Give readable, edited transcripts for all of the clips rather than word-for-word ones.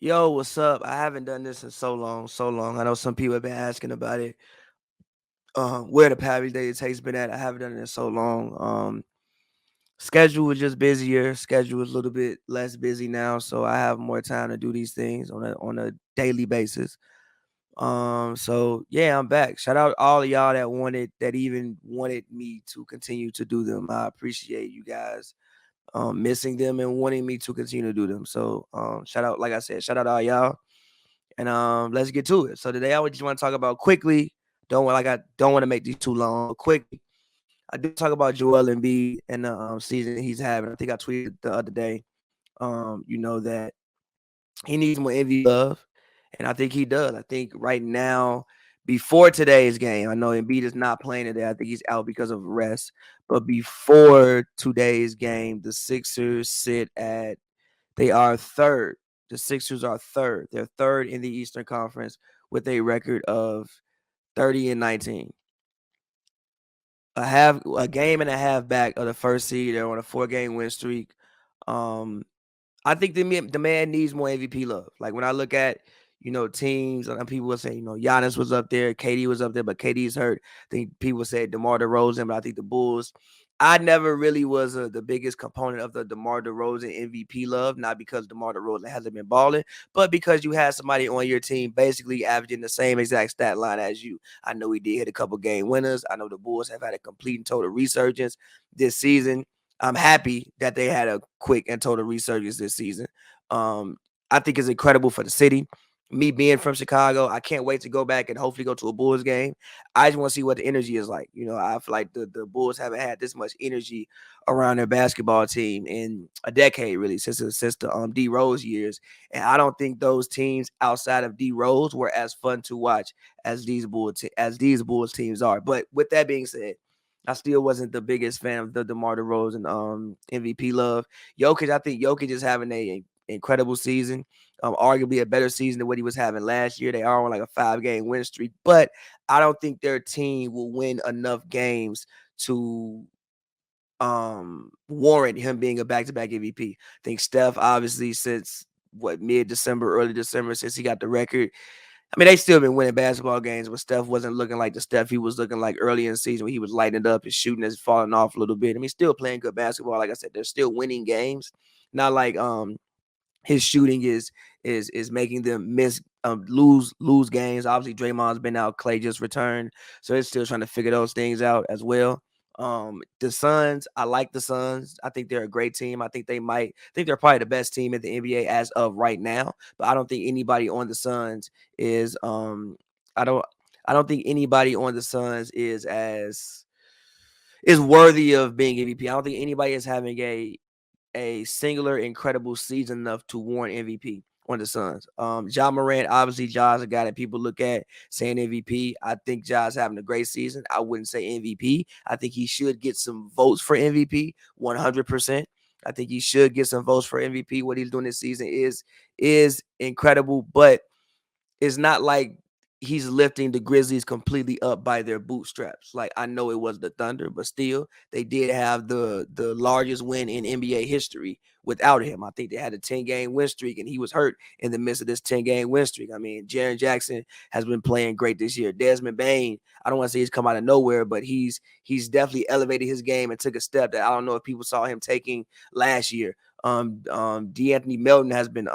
Yo, what's up? I haven't done this in so long, so long. I know some people have been asking about it. Where the Pavy Daily Take's been at. I haven't done it in so long. Schedule was just busier. Schedule is a little bit less busy now, so I have more time to do these things on a daily basis. So yeah, I'm back. Shout out all of y'all that even wanted me to continue to do them. I appreciate you guys missing them and wanting me to continue to do them. So shout out, like I said, shout out all y'all. And let's get to it. So today I would just want to talk about quickly. I don't want to make these too long, but quickly. I do talk about Joel Embiid and the season he's having. I think I tweeted the other day. That he needs more MVP love, and I think he does. I think right now, before today's game, I know Embiid is not playing today. I think he's out because of rest. But before today's game, the Sixers sit at they are third. The Sixers are third. They're third in the Eastern Conference with a record of 30 and 19. A game and a half back of the first seed. They're on a 4-game win streak. Um, I think the man needs more MVP love. Like when I look at teams, and people will say Giannis was up there, KD was up there, but KD's hurt. I think people say DeMar DeRozan, but I think the Bulls. I never really was the biggest component of the DeMar DeRozan MVP love, not because DeMar DeRozan hasn't been balling, but because you had somebody on your team basically averaging the same exact stat line as you. I know he did hit a couple game winners. I know the Bulls have had a complete and total resurgence this season. I'm happy that they had a quick and total resurgence this season. Um, I think it's incredible for the city. Me being from Chicago, I can't wait to go back and hopefully go to a Bulls game. I just want to see what the energy is like. I feel like the Bulls haven't had this much energy around their basketball team in a decade, really, since the D Rose years. And I don't think those teams outside of D Rose were as fun to watch as these Bulls teams are. But with that being said, I still wasn't the biggest fan of the DeMar DeRozan MVP love. I think Jokic is having a incredible season. Arguably a better season than what he was having last year. They are on like a 5-game win streak, but I don't think their team will win enough games to warrant him being a back-to-back MVP. I think Steph, obviously, since mid-December, early December, since he got the record. I mean, they still been winning basketball games, but Steph wasn't looking like the Steph he was looking like early in the season when he was lighting it up. His shooting has fallen off a little bit. I mean, still playing good basketball. Like I said, they're still winning games. Not like his shooting is making them lose games. Obviously, Draymond's been out. Clay just returned, so it's still trying to figure those things out as well. The Suns, I like the Suns. I think they're a great team. I think they're probably the best team in the NBA as of right now. But I don't think anybody on the Suns is I don't I don't think anybody on the Suns is worthy of being MVP. I don't think anybody is having a singular incredible season enough to warrant MVP on the Suns. Ja Morant, obviously, Ja's a guy that people look at saying MVP. I think Ja's having a great season. I wouldn't say MVP. I think he should get some votes for MVP, 100%. I think he should get some votes for MVP. What he's doing this season is incredible, but it's not like he's lifting the Grizzlies completely up by their bootstraps. Like I know it was the Thunder, but still they did have the largest win in NBA history without him. I think they had a 10-game win streak and he was hurt in the midst of this 10-game win streak. I mean, Jaren Jackson has been playing great this year. Desmond Bane, I don't want to say he's come out of nowhere, but he's definitely elevated his game and took a step that I don't know if people saw him taking last year. D'Anthony Melton has been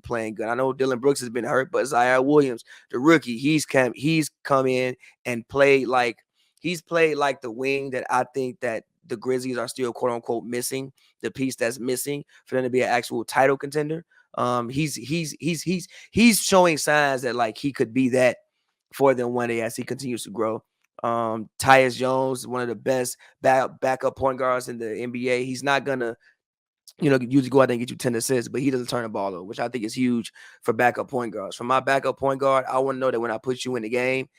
playing good. I know Dylan Brooks has been hurt, but Zaire Williams, the rookie, he's come in and played like the wing that I think that the Grizzlies are still quote unquote missing, the piece that's missing for them to be an actual title contender. He's showing signs that like he could be that for them one day as he continues to grow. Tyus Jones, one of the best backup point guards in the NBA. He's not gonna usually go out there and get you 10 assists, but he doesn't turn the ball over, which I think is huge for backup point guards. For my backup point guard, I want to know that when I put you in the game,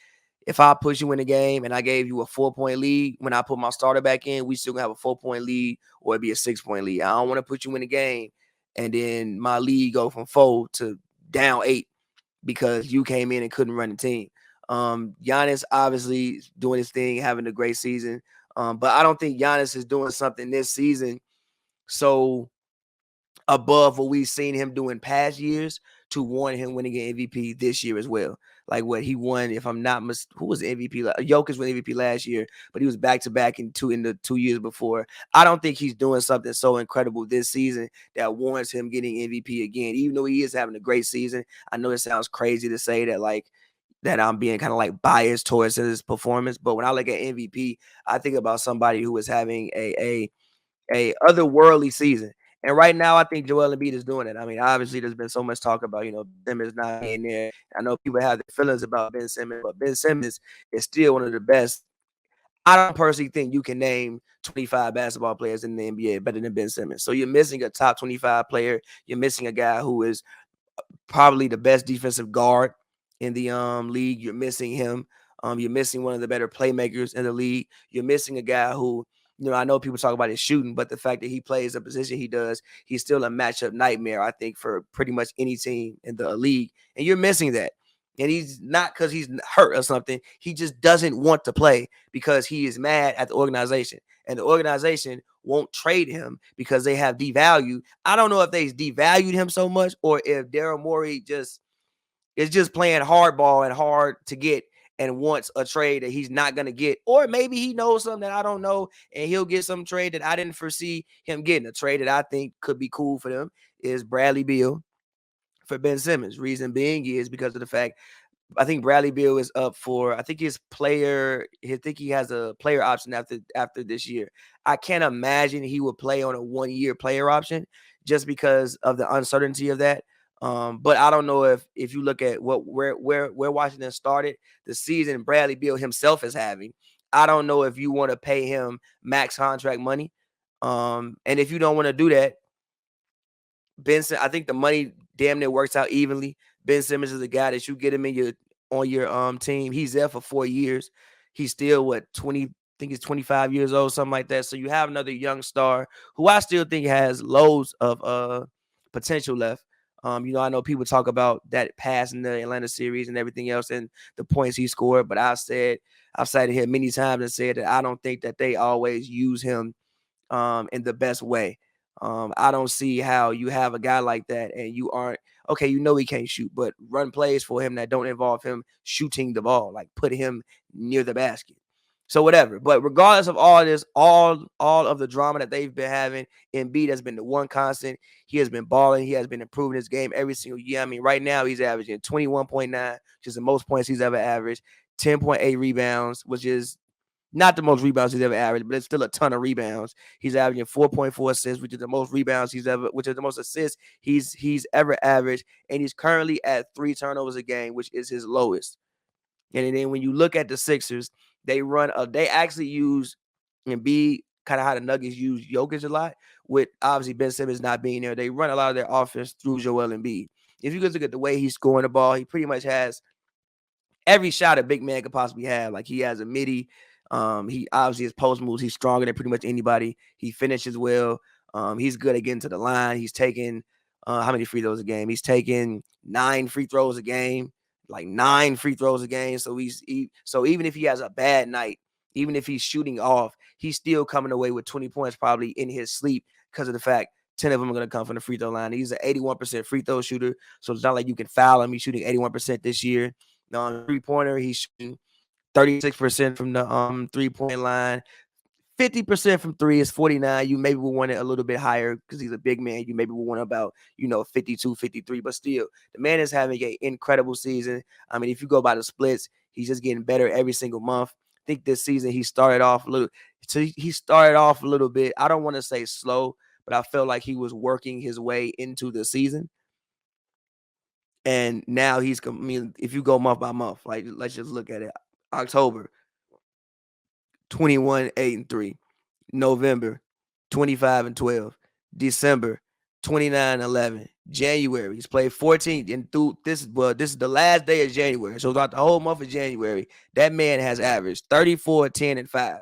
if I put you in the game and I gave you a 4-point lead, when I put my starter back in, we still gonna have a 4-point lead or it'd be a 6-point lead. I don't want to put you in the game and then my lead go from 4 to down 8 because you came in and couldn't run the team. Giannis obviously doing his thing, having a great season. But I don't think Giannis is doing something this season so above what we've seen him do in past years to warrant him winning an MVP this year as well. Like what he won, if I'm not who was the MVP? Jokic won MVP last year, but he was back to back in the 2 years before. I don't think he's doing something so incredible this season that warrants him getting MVP again, even though he is having a great season. I know it sounds crazy to say that, like, that I'm being kind of like biased towards his performance, but when I look at MVP, I think about somebody who is having a otherworldly season. And right now, I think Joel Embiid is doing it. I mean, obviously, there's been so much talk about, Simmons not being there. I know people have their feelings about Ben Simmons, but Ben Simmons is still one of the best. I don't personally think you can name 25 basketball players in the NBA better than Ben Simmons. So you're missing a top 25 player. You're missing a guy who is probably the best defensive guard in the league. You're missing him. You're missing one of the better playmakers in the league. You're missing a guy who, I know people talk about his shooting, but the fact that he plays the position he does, he's still a matchup nightmare, I think, for pretty much any team in the league. And you're missing that. And he's not because he's hurt or something. He just doesn't want to play because he is mad at the organization. And the organization won't trade him because they have devalued. I don't know if they devalued him so much or if Daryl Morey is just playing hardball and hard to get and wants a trade that he's not going to get. Or maybe he knows something that I don't know and he'll get some trade that I didn't foresee him getting. A trade that I think could be cool for them is Bradley Beal for Ben Simmons. Reason being is because of the fact I think Bradley Beal is up for, I think he has a player option after this year. I can't imagine he would play on a 1-year player option just because of the uncertainty of that. But I don't know if you look at where Washington started the season, Bradley Beal himself is having. I don't know if you want to pay him max contract money. And if you don't want to do that, Benson, I think the money damn near works out evenly. Ben Simmons is a guy that you get him on your team. He's there for 4 years. He's still 20, I think he's 25 years old, something like that. So you have another young star who I still think has loads of potential left. I know people talk about that pass in the Atlanta series and everything else and the points he scored, but I've cited him many times and said that I don't think that they always use him in the best way. I don't see how you have a guy like that and you aren't okay. He can't shoot, but run plays for him that don't involve him shooting the ball, like put him near the basket. So whatever. But regardless of all this, all of the drama that they've been having, Embiid has been the one constant. He has been balling. He has been improving his game every single year. I mean, right now he's averaging 21.9, which is the most points he's ever averaged, 10.8 rebounds, which is not the most rebounds he's ever averaged, but it's still a ton of rebounds. He's averaging 4.4 assists, which is the most rebounds which is the most assists he's ever averaged. And he's currently at 3 turnovers a game, which is his lowest. And then when you look at the Sixers, they actually use Embiid, kind of how the Nuggets use Jokic a lot, with obviously Ben Simmons not being there. They run a lot of their offense through Joel Embiid. If you guys look at the way he's scoring the ball, he pretty much has every shot a big man could possibly have. Like he has a midi. He obviously his post moves. He's stronger than pretty much anybody. He finishes well. He's good at getting to the line. He's taking how many free throws a game? He's taking 9 free throws a game, like 9 free throws a game. So so even if he has a bad night, even if he's shooting off, he's still coming away with 20 points probably in his sleep because of the fact 10 of them are going to come from the free throw line. He's an 81% free throw shooter, so it's not like you can foul him. He's shooting 81% this year. Three-pointer, he's shooting 36% from the 3-point line. 50% from 3 is 49. You maybe will want it a little bit higher because he's a big man. You maybe will want about, 52, 53. But still, the man is having an incredible season. I mean, if you go by the splits, he's just getting better every single month. I think this season he started off a little bit. I don't want to say slow, but I felt like he was working his way into the season. And now if you go month by month, like let's just look at it. October, 21, 8 and 3. November, 25 and 12. December, 29, 11. January, he's played 14 and through this is the last day of January. So throughout the whole month of January, that man has averaged 34, 10, and 5.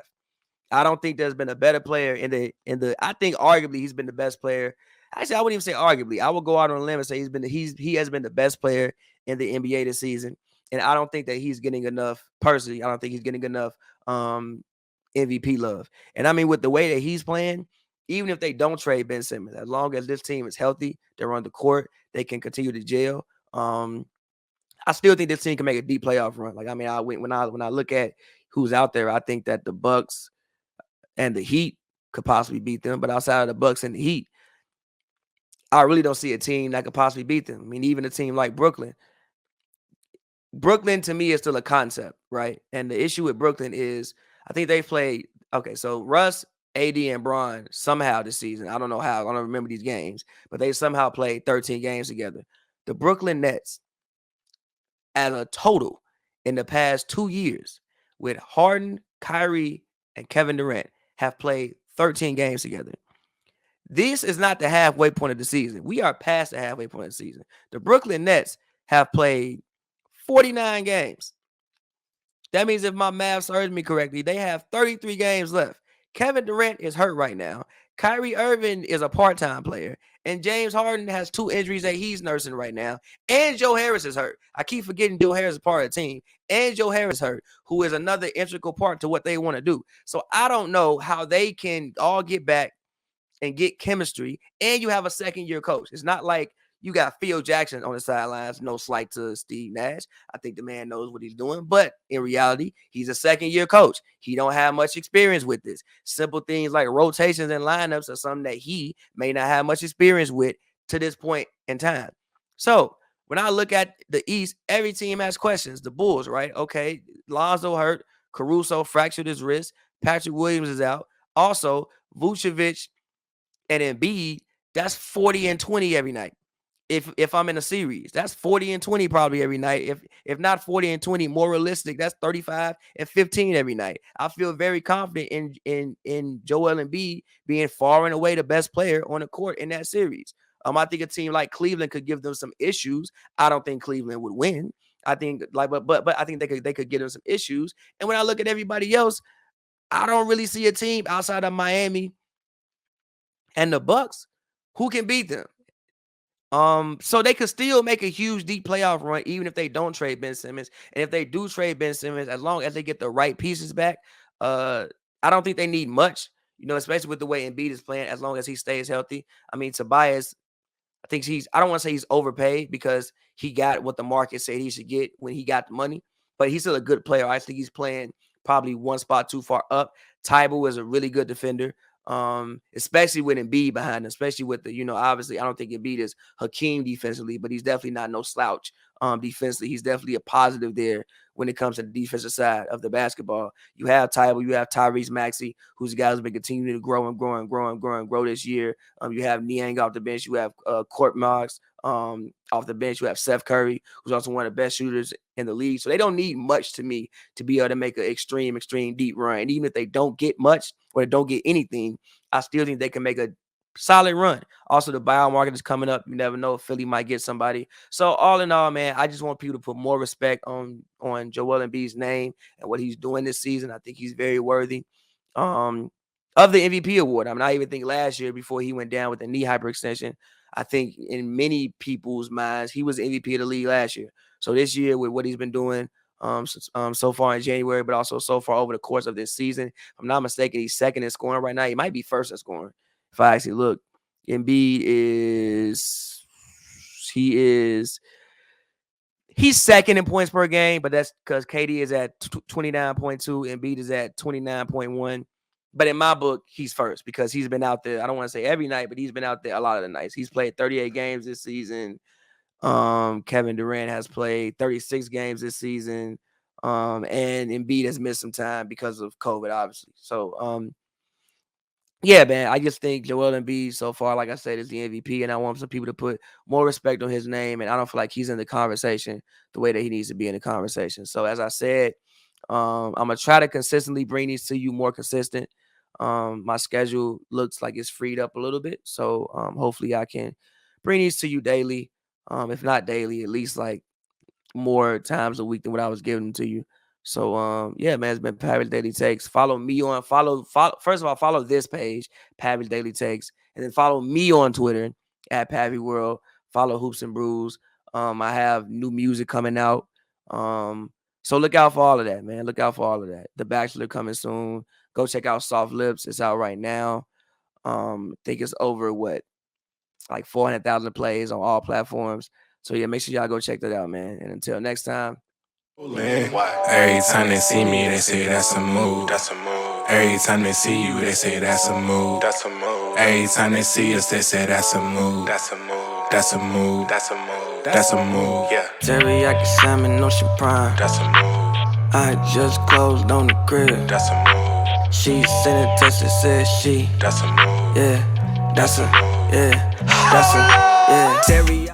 I don't think there's been a better player I think arguably he's been the best player. Actually, I wouldn't even say arguably. I would go out on a limb and say he has been the best player in the NBA this season. And I don't think that he's getting enough personally. I don't think he's getting enough MVP love. And I mean, with the way that he's playing, even if they don't trade Ben Simmons, as long as this team is healthy, they're on the court, they can continue to gel. I still think this team can make a deep playoff run. Like, I mean, when I look at who's out there, I think that the Bucks and the Heat could possibly beat them. But outside of the Bucks and the Heat, I really don't see a team that could possibly beat them. I mean, even a team like Brooklyn. Brooklyn to me is still a concept, right? And the issue with Brooklyn is I think they played so Russ, AD, and Bron somehow this season. I don't know how. I don't remember these games, but they somehow played 13 games together. The Brooklyn Nets, as a total, in the past 2 years, with Harden, Kyrie, and Kevin Durant, have played 13 games together. This is not the halfway point of the season. We are past the halfway point of the season. The Brooklyn Nets have played 49 games. That means if my math serves me correctly, they have 33 games left. Kevin Durant is hurt right now. Kyrie Irving is a part-time player. And James Harden has 2 injuries that he's nursing right now. And Joe Harris is hurt. I keep forgetting Joe Harris is part of the team. And Joe Harris is hurt, who is another integral part to what they want to do. So I don't know how they can all get back and get chemistry, and you have a second-year coach. It's not like you got Phil Jackson on the sidelines. No slight to Steve Nash. I think the man knows what he's doing, but in reality, he's a second-year coach. He don't have much experience with this. Simple things like rotations and lineups are something that he may not have much experience with to this point in time. So when I look at the East, every team has questions. The Bulls, right? Okay, Lonzo hurt. Caruso fractured his wrist. Patrick Williams is out. Also, Vucevic and Embiid, that's 40 and 20 every night. If I'm in a series, that's 40 and 20 probably every night. If not 40 and 20, more realistic, that's 35 and 15 every night. I feel very confident in Joel Embiid being far and away the best player on the court in that series. I think a team like Cleveland could give them some issues. I don't think Cleveland would win. I think but I think they could give them some issues. And when I look at everybody else, I don't really see a team outside of Miami and the Bucks who can beat them. So they could still make a huge deep playoff run, even if they don't trade Ben Simmons. And if they do trade Ben Simmons, as long as they get the right pieces back, I don't think they need much, especially with the way Embiid is playing, as long as he stays healthy. I mean, Tobias, I don't want to say he's overpaid because he got what the market said he should get when he got the money, but he's still a good player. I think he's playing probably one spot too far up. Tybal is a really good defender. Especially with Embiid behind him, especially with the, obviously I don't think Embiid is Hakeem defensively, but he's definitely not no slouch defensively. He's definitely a positive there when it comes to the defensive side of the basketball. You have Tybal, you have Tyrese Maxey, who's a guy who's been continuing to grow this year. You have Niang off the bench, you have Court Marks off the bench, you have Seth Curry, who's also one of the best shooters in the league. So they don't need much to me to be able to make an extreme deep run. And even if they don't get much or they don't get anything, I still think they can make a solid run. Also, the buyout market is coming up. You never know if Philly might get somebody. So all in all, man, I just want people to put more respect on Joel Embiid's name and what he's doing this season. I think he's very worthy of the MVP award. I mean, I even think last year before he went down with the knee hyperextension, I think in many people's minds, he was the MVP of the league last year. So this year with what he's been doing so far in January, but also so far over the course of this season, if I'm not mistaken, he's second in scoring right now. He might be first in scoring. If I actually look, Embiid he's second in points per game, but that's because KD is at 29.2, Embiid is at 29.1. But in my book, he's first because he's been out there. I don't want to say every night, but he's been out there a lot of the nights. He's played 38 games this season. Kevin Durant has played 36 games this season. And Embiid has missed some time because of COVID, obviously. So, yeah, man, I just think Joel Embiid so far, like I said, is the MVP, and I want some people to put more respect on his name, and I don't feel like he's in the conversation the way that he needs to be in the conversation. So, as I said, I'm going to try to consistently bring these to you more consistent. My schedule looks like it's freed up a little bit, so hopefully I can bring these to you daily. If not daily, at least like more times a week than what I was giving them to you. So yeah, man, it's been Pavy Daily Takes. Follow me on first of all, follow this page, Pavy Daily Takes, and then follow me on Twitter at Pavy World. Follow Hoops and Brews. I have new music coming out. So look out for all of that, man. Look out for all of that. The Bachelor coming soon. Go check out Soft Lips. It's out right now. I think it's over like 400,000 plays on all platforms. So yeah, make sure y'all go check that out, man. And until next time. Every time they see me, they say that's a move. Every time they see you, they say that's a move. Every time they see us, they say that's a move. That's a move. Yeah. Teriyaki salmon, ocean prime. That's a move. I just closed on the crib. That's a move. She sent a text that said she. That's a move. Yeah, that's a, yeah, that's a, yeah. Teriyaki.